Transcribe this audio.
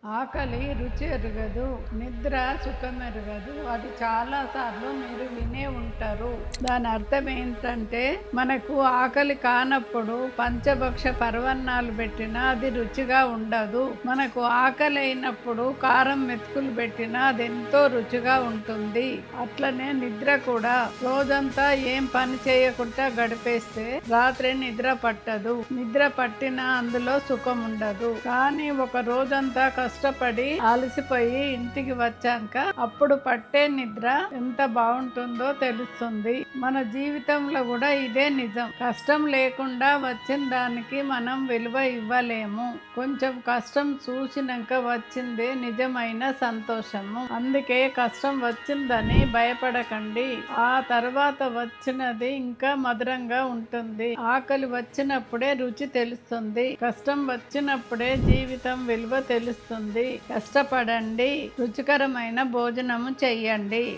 ఆకలి రుచి ఎరుగదు, నిద్ర సుఖమెరుగదు. అది చాలా సార్లు మీరు వినే ఉంటారు. దాని అర్థం ఏంటంటే, మనకు ఆకలి కానప్పుడు పంచభక్ష పరవన్నాలు పెట్టినా అది రుచిగా ఉండదు. మనకు ఆకలి అయినప్పుడు కారం మెతుకులు పెట్టినా అది ఎంతో రుచిగా ఉంటుంది. అట్లనే నిద్ర కూడా. రోజంతా ఏం పని చేయకుండా గడిపేస్తే రాత్రి నిద్ర పట్టదు. నిద్ర పట్టినా అందులో సుఖం ఉండదు. కానీ ఒక రోజంతా కష్టపడి అలసిపోయి ఇంటికి వచ్చాక అప్పుడు పట్టే నిద్ర ఎంత బాగుంటుందో తెలుస్తుంది. మన జీవితంలో కూడా ఇదే నిజం. కష్టం లేకుండా వచ్చిన దానికి మనం విలువ ఇవ్వలేము. కొంచెం కష్టం చూసినాక వచ్చిందే నిజమైన సంతోషము. అందుకే కష్టం వచ్చిందని భయపడకండి. ఆ తర్వాత వచ్చినది ఇంకా మధురంగా ఉంటుంది. ఆకలి వచ్చినప్పుడే రుచి తెలుస్తుంది. కష్టం వచ్చినప్పుడే జీవితం విలువ తెలుస్తుంది. కష్టపడండి, రుచికరమైన భోజనము చెయ్యండి.